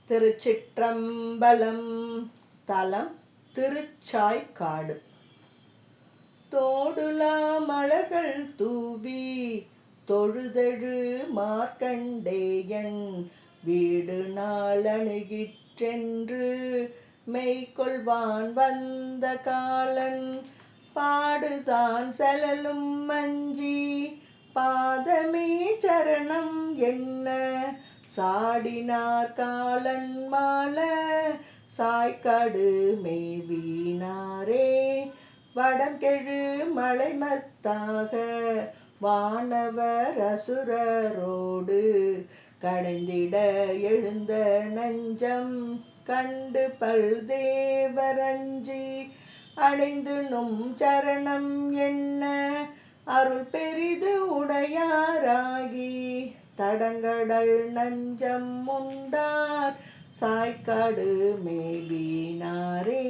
திருச்சிற்றம்பலம். தலம் திருச்சாய்க்காடு. தோடுலா மலர்கள் தூவி தொழுதெழு மார்க்கண்டேயன் வீடு நாளணுகிற் சென்று மெய்கொள்வான் வந்த காலன் பாடுதான் செலலும் மஞ்சி பாதமே சரணம் என்ன சாடினார் காலன் மால சாய்க்காடு மேவினாரே. வடம் கெழு மலைமத்தாக வானவர் அசுரரோடு கடைந்திட எழுந்த நஞ்சம் கண்டு பல்தேவரஞ்சி அடைந்து நும் சரணம் என்ன அருள் பெரிது உடையாராகி தடங்கடல் நஞ்சம் உண்டார் சாய்க்காடு மேவினாரே.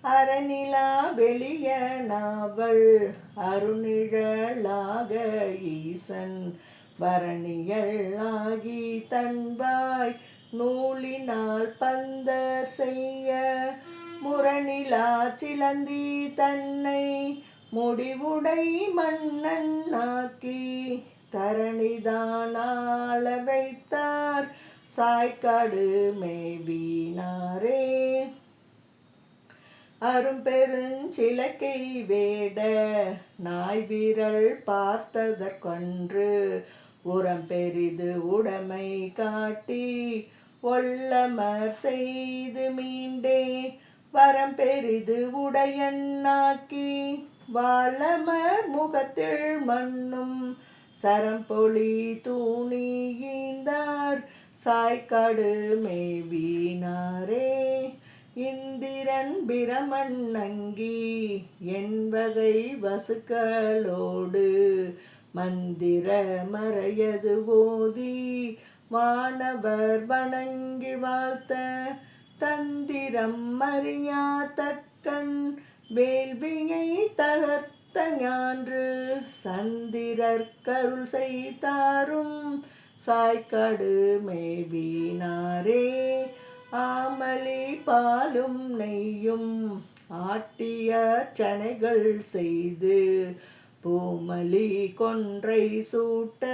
அரணிலா வெளிய நாவல் அருணிழலாக ஈசன் வரணியளாகி தன்பாய் நூலினால் பந்தர் செய்ய முரணிலா சிலந்தி தன்னை முடிவுடை மன்னன் ஆக்கி தரணிதானாள வைத்தார் சாய்க்காடு மேவினாரே. அரும்பெருஞ்சிலக்கை வேட நாய் வீரல் பார்த்ததற்கொன்று உரம் பெரிது உடைமை காட்டி ஒல்லமர் செய்து மீண்டே வரம் பெரிது உடையன்னாக்கி வாழமர் முகத்தில் மண்ணும் சரம்பொழி தூணியீந்தார் சாய்க்காடு மேவினாரே. இந்திரன் பிரமன் அங்கி என்பகை வசுக்களோடு மந்திர மறையது ஓதி வானவர் வணங்கி வாழ்த்த தந்திரம் அறியாதக்கண் வேள்வியை தகர்த்த ஞான்று சந்திரர் கருள் செய்தாரும் சாய்க்காடு மேவினாரே. ஆமலி பாலும் நெய்யும் ஆட்டிய சனைகள் செய்து பூமலி கொன்றை சூட்ட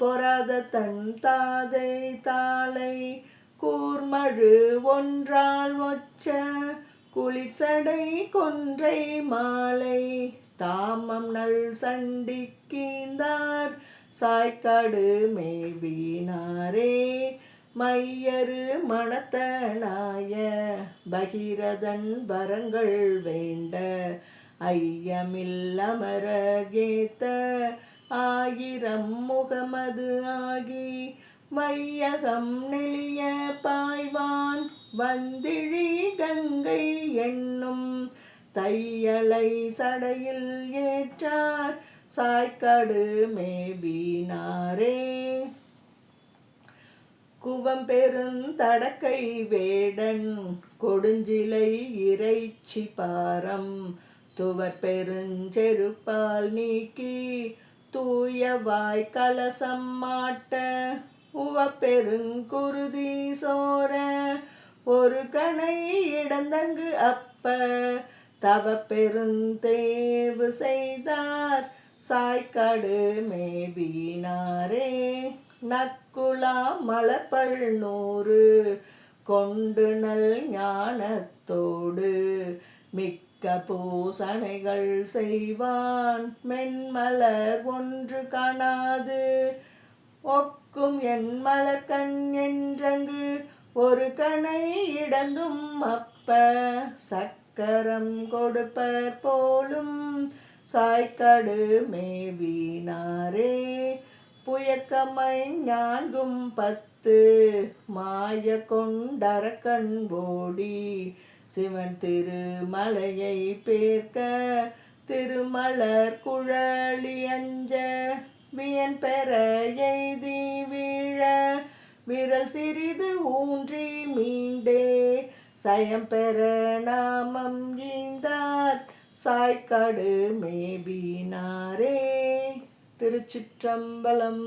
பொறாத தன் தாதை தாளை கூர்மழு ஒன்றால் ஒச்ச குளிர்சடை கொன்றை மாலை தாமம் நல் சண்டிக்கீந்தார் சாய்க்காடு மேவினாரே. மையரு மணத்தனாய பகிரதன் வரங்கள் வேண்ட ஐயமில் அமரர் ஏத்த ஆயிரம் முகமது ஆகி வையகம் நெளிய பாய்வான் வந்திழி கங்கை என்னும் தையலை சடையில் ஏற்றார் சாய்க்காடு மேவினாரே. குவம் பெருந்தடக்கை வேடன் கொடுஞ்சிலை இறைச்சி பாரம் துவர் பெருஞ்செருப்பால் நீக்கி தூயவாய் கலசம் மாட்ட உவப்பெருங்குருதி சோர ஒரு கணை இடந்தங்கு அப்ப தவ பெருந்தேவு செய்தார் சாய்க்காடு மேவினாரே. நக்குளா மலர்பல் 100 கொண்டு நல் ஞானத்தோடு மிக்க பூசணைகள் செய்வான் மென்மலர் ஒன்று காணாது ஒக்கும் என் மலர்கண் என்றங்கு ஒரு கணை இடந்தும் அப்ப சக்கரம் கொடுப்பர் போலும் சாய்க்காடு மேவினாரே. புயக்கமை 4 மாய கொண்டரக்கண் ஓடி சிவன் திருமலையை பேர்க்க திருமலர் குழலி அஞ்ச வியன் பெற எய்தி வீழ விரல் சிறிது ஊன்றி மீண்டே சயம் பெற நாமம் ஈந்தார் சாய்க்காடு மேவினாரே. திருச்சிற்றம்பலம்.